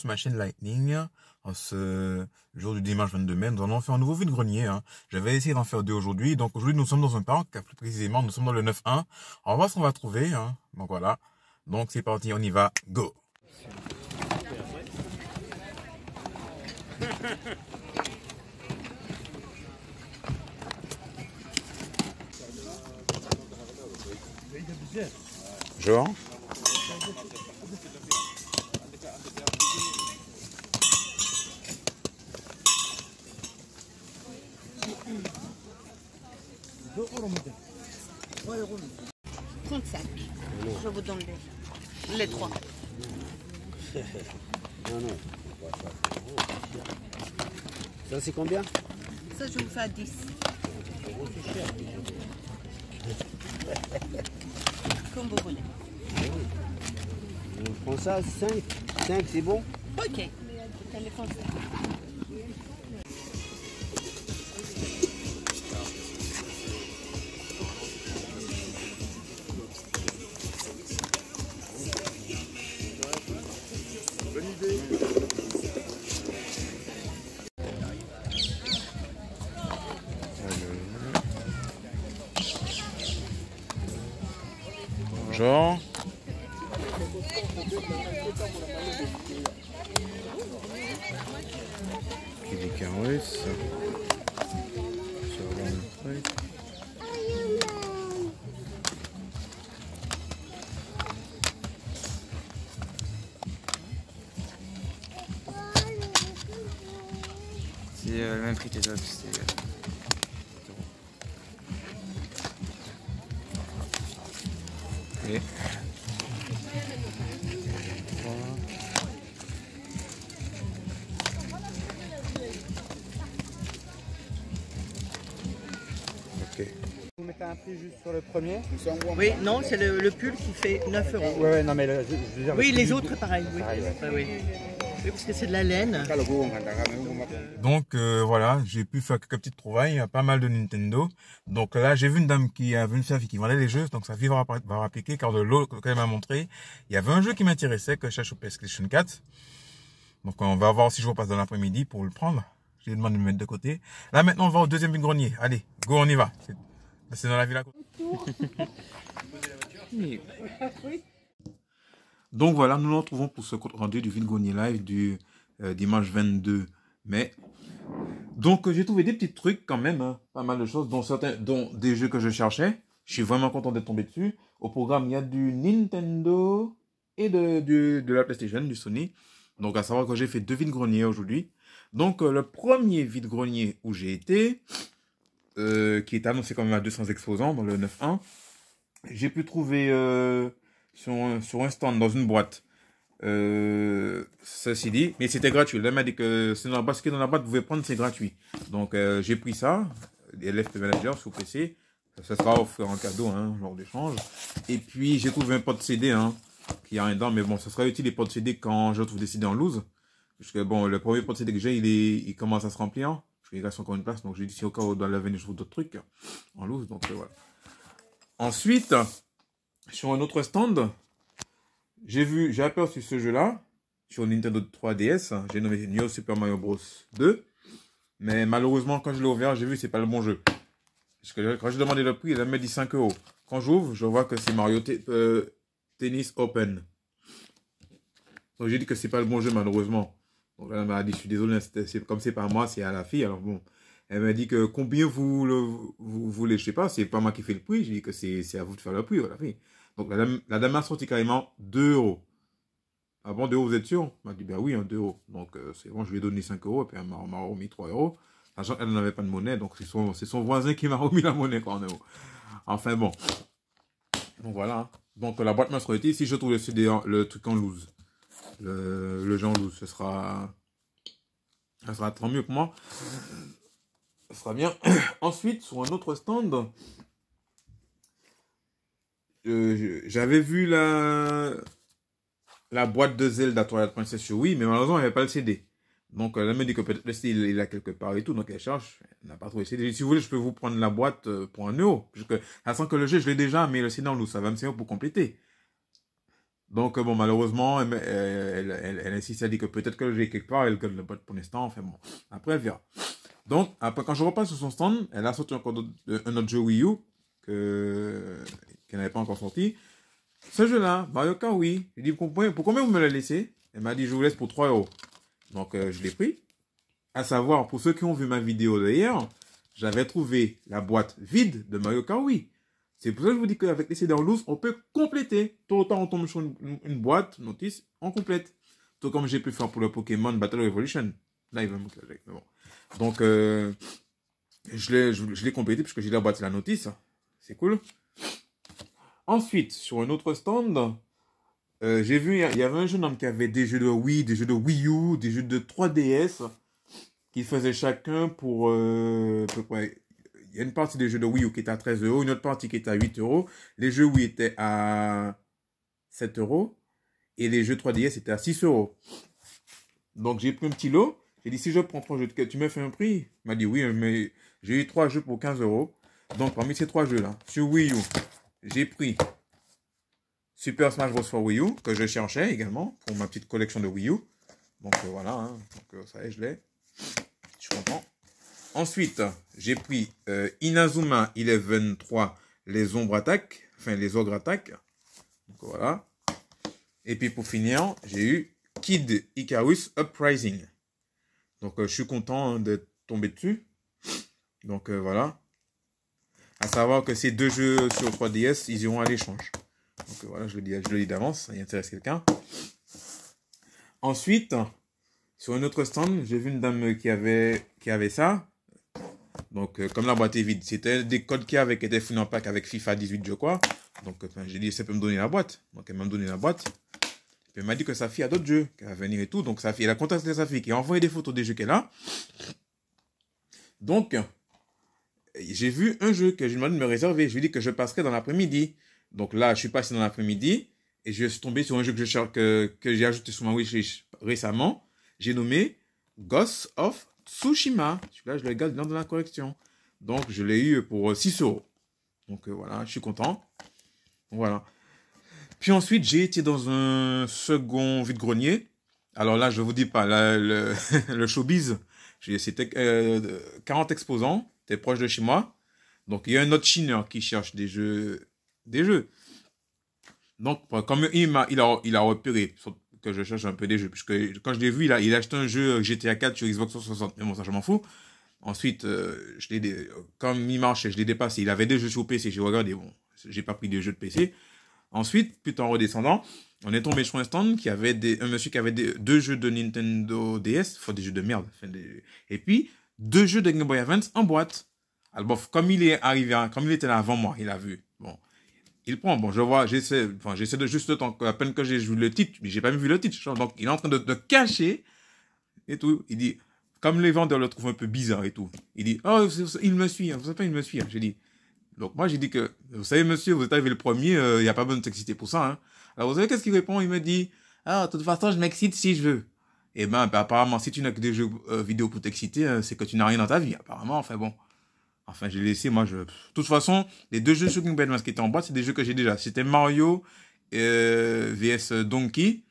sur ma chaîne Lightning. En ce jour du dimanche 22 mai, nous allons faire un nouveau vide-grenier. J'avais essayé d'en faire deux aujourd'hui. Donc aujourd'hui, nous sommes dans un parc, plus précisément, nous sommes dans le 9-1. On va voir ce qu'on va trouver. Donc voilà. Donc c'est parti, on y va. Go! Genre? Je vous donne les trois. Non. Ça c'est combien? Ça, je vous fais à 10. Comme vous voulez. On prend ça, 5. 5 c'est bon? Ok. Téléphone. Bonne idée. Genre? Kiwi carus. Sur le truc. C'est le même prix que les autres. Et ok. Vous mettez un prix juste sur le premier? Oui, non, c'est le pull qui fait 9 euros. Ouais, non, mais je veux dire. Oui, le les prix- autres, pareil. Oui. Pareil, ouais. Oui. Oui, parce que c'est de la laine. Donc voilà, j'ai pu faire quelques petites trouvailles, pas mal de Nintendo. Donc là, j'ai vu une dame qui avait une fille qui vendait les jeux, donc sa fille va appliquer, car de l'eau qu'elle m'a montré, il y avait un jeu qui m'intéressait, que je cherche au PlayStation 4. Donc on va voir si je repasse dans l'après-midi pour le prendre. J'ai demandé de me mettre de côté. Là maintenant, on va au deuxième vide-grenier. Allez, go, on y va. C'est dans la ville à côté. Donc voilà, nous nous retrouvons pour ce compte rendu du vide-grenier live du dimanche 22 mai. Donc j'ai trouvé des petits trucs quand même, pas mal de choses, dont des jeux que je cherchais. Je suis vraiment content d'être tombé dessus. Au programme, il y a du Nintendo et de la PlayStation, du Sony. Donc à savoir que j'ai fait deux vide-greniers aujourd'hui. Donc le premier vide-grenier où j'ai été, qui est annoncé quand même à 200 exposants dans le 9-1, j'ai pu trouver sur un stand dans une boîte ceci dit, mais c'était gratuit. Elle m'a dit que c'est dans la boîte, ce qui est dans la boîte, vous pouvez prendre, c'est gratuit. Donc j'ai pris ça, LFP Manager sur PC, ça sera offert en cadeau, genre d'échange. Et puis j'ai trouvé un porte CD, qui a rien dedans, mais bon, ça sera utile les porte CD quand je trouve des CD en loose. Parce que bon, le premier porte CD que j'ai, il commence à se remplir. Il reste encore une place, donc j'ai dit si au cas où dans l'avenir je trouve d'autres trucs en loose, donc voilà. Ensuite, sur un autre stand, j'ai aperçu ce jeu-là sur Nintendo 3DS. J'ai nommé New Super Mario Bros 2. Mais malheureusement, quand je l'ai ouvert, j'ai vu que c'est pas le bon jeu. Parce que quand j'ai demandé le prix, elle m'a dit 5 euros. Quand j'ouvre, je vois que c'est Mario Tennis Open. Donc j'ai dit que c'est pas le bon jeu, malheureusement. Donc là, elle m'a dit, je suis désolé, comme c'est pas à moi, c'est à la fille. Alors bon, elle m'a dit que combien vous voulez, je sais pas, c'est pas moi qui fais le prix. J'ai dit que c'est à vous de faire le prix, voilà. Donc la dame m'a sorti carrément 2 euros. Ah bon, 2 euros, vous êtes sûr? Elle m'a dit, ben oui, 2 euros. Donc c'est bon, je lui ai donné 5 euros, et puis elle m'a remis 3 euros. Sachant qu'elle n'avait pas de monnaie, donc c'est son voisin qui m'a remis la monnaie, quoi, en euros. Enfin bon. Donc voilà. Donc la boîte m'a sorti. Si je trouve le truc en loose, le jeu en loose, ça sera tant mieux que moi. Ça sera bien. Ensuite, sur un autre stand, j'avais vu la boîte de Zelda Twilight Princess sur Wii, mais malheureusement, il n'y avait pas le CD. Donc, elle me dit que peut-être le CD, il est là quelque part et tout, donc elle cherche. Elle n'a pas trouvé le CD. Si vous voulez, je peux vous prendre la boîte pour 1 euro. Parce que, elle sent que le jeu, je l'ai déjà, mais le CD en loose, ça va me servir pour compléter. Donc, bon, malheureusement, elle insiste, elle dit que peut-être que j'ai quelque part, elle ne l'a pas pour l'instant. Enfin bon, après, elle verra. Donc, après, quand je repasse sur son stand, elle a sorti encore un autre jeu Wii U qu'elle n'avait pas encore sorti. Ce jeu-là, Mario Kart Wii. J'ai dit, pour combien vous me l'avez laissé? Elle m'a dit, je vous laisse pour 3 €. Donc, je l'ai pris. À savoir, pour ceux qui ont vu ma vidéo d'hier, j'avais trouvé la boîte vide de Mario Kart Wii. C'est pour ça que je vous dis qu'avec les CD en loose, on peut compléter. Tout autant on tombe sur une boîte, notice, on complète. Tout comme j'ai pu faire pour le Pokémon Battle Revolution. Là, il va me mais bon. Donc, je l'ai complété puisque j'ai la boîte et la notice. C'est cool. Ensuite, sur un autre stand, j'ai vu, il y avait un jeune homme qui avait des jeux de Wii, des jeux de Wii U, des jeux de 3DS, qui faisaient chacun pour à peu près. Il y a une partie des jeux de Wii U qui était à 13 €, une autre partie qui était à 8 €. Les jeux Wii étaient à 7 € et les jeux 3DS étaient à 6 €. Donc j'ai pris un petit lot. J'ai dit, si je prends 3 jeux, tu me fais un prix? Il m'a dit oui, mais j'ai eu 3 jeux pour 15 €. Donc parmi ces 3 jeux-là, sur Wii U, j'ai pris Super Smash Bros. For Wii U, que je cherchais également pour ma petite collection de Wii U. Donc voilà, hein. Donc ça y est, je l'ai. Je suis content. Ensuite, j'ai pris Inazuma 11-3, les ombres attaques, enfin les ogres attaques. Donc voilà. Et puis pour finir, j'ai eu Kid Icarus Uprising. Donc je suis content d'être tombé dessus. Donc voilà. À savoir que ces 2 jeux sur 3DS, ils iront à l'échange. Donc voilà, je le dis d'avance, ça y intéresse quelqu'un. Ensuite, sur un autre stand, j'ai vu une dame qui avait ça. Donc, comme la boîte est vide, c'était des codes qu'il y avait qui étaient fournis en pack avec FIFA 18, je crois. Donc, j'ai dit, ça peut me donner la boîte. Donc, elle m'a donné la boîte. Et puis, elle m'a dit que sa fille a d'autres jeux, qu'elle va venir et tout. Donc, sa fille, elle a contacté sa fille qui a envoyé des photos des jeux qu'elle a. Donc, j'ai vu un jeu que je lui ai demandé de me réserver. Je lui ai dit que je passerai dans l'après-midi. Donc là, je suis passé dans l'après-midi et je suis tombé sur un jeu que j'ai ajouté sur ma wishlist récemment. J'ai nommé Ghost of Tsushima. Celui-là, je le garde dans la collection. Donc, je l'ai eu pour 6 €. Donc, voilà, je suis content. Voilà. Puis ensuite, j'ai été dans un second vide-grenier. Alors là, je ne vous dis pas, là, le showbiz, c'était 40 exposants. C'était proche de chez moi. Donc, il y a un autre chineur qui cherche des jeux. Donc, comme il a repéré que je cherche un peu des jeux, puisque quand je l'ai vu, il a acheté un jeu GTA 4 sur Xbox 360, mais bon, ça je m'en fous. Ensuite, comme il marchait, je l'ai dépassé, il avait des jeux sur PC, j'ai regardé, bon, j'ai pas pris des jeux de PC. Ensuite, puis en redescendant, on est tombé sur un stand qui avait un monsieur qui avait 2 jeux de Nintendo DS, enfin des jeux de merde, et puis 2 jeux de Game Boy Advance en boîte. Alors, bon, comme il était là avant moi, il a vu, bon. Il prend, bon, je vois, j'essaie de juste le temps, à peine que j'ai vu le titre, mais j'ai pas même vu le titre. Donc, il est en train de cacher et tout. Il dit, comme les vendeurs le trouvent un peu bizarre et tout. Il dit, oh, il me suit, vous savez pas, il me suit. J'ai dit, donc moi, j'ai dit que, vous savez, monsieur, vous êtes arrivé le premier, il n'y a pas besoin de s'exciter pour ça, hein. Alors, vous savez qu'est-ce qu'il répond? Il me dit, ah, de toute façon, je m'excite si je veux. Eh ben, apparemment, si tu n'as que des jeux vidéo pour t'exciter, c'est que tu n'as rien dans ta vie, apparemment, enfin bon. Enfin, j'ai laissé, moi, de toute façon, les 2 jeux sur Game Boy Advance qui étaient en boîte, c'est des jeux que j'ai déjà. C'était Mario vs Donkey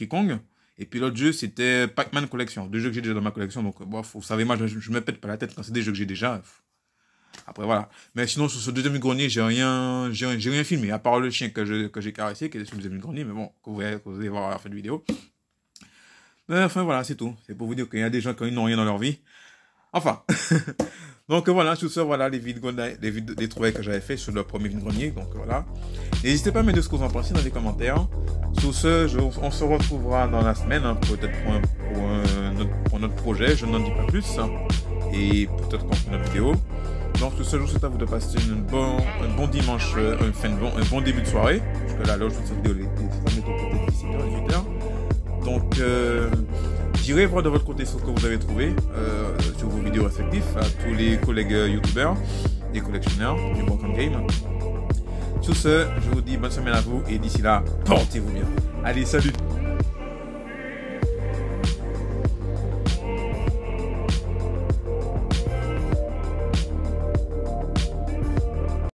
Kong. Et puis l'autre jeu, c'était Pac-Man Collection. 2 jeux que j'ai déjà dans ma collection. Donc, bon, vous savez, moi, je me pète pas la tête quand c'est des jeux que j'ai déjà. Après, voilà. Mais sinon, sur ce deuxième grenier, j'ai rien filmé. À part le chien que j'ai caressé, qui est sur le deuxième grenier. Mais bon, que vous allez voir à la fin de vidéo. Mais enfin, voilà, c'est tout. C'est pour vous dire qu'il y a des gens qui n'ont rien dans leur vie. Enfin. Donc voilà, tout ça, voilà les trouvailles que j'avais fait sur le premier vide-grenier. Donc voilà. N'hésitez pas à me dire ce que vous en pensez dans les commentaires. Sur ce, on se retrouvera dans la semaine, hein, peut-être pour notre projet, je n'en dis pas plus. Hein, et peut-être qu'on fait notre vidéo. Donc tout ce, je vous souhaite à vous de passer un bon dimanche, un bon début de soirée. Parce que là, je fais cette vidéo, les peut-être 17h, 18h. Donc j'irai voir de votre côté ce que vous avez trouvé sur vos vidéos respectives, à tous les collègues youtubeurs, les collectionneurs du Board Game. Sur ce, je vous dis bonne semaine à vous et d'ici là, portez-vous bien. Allez, salut!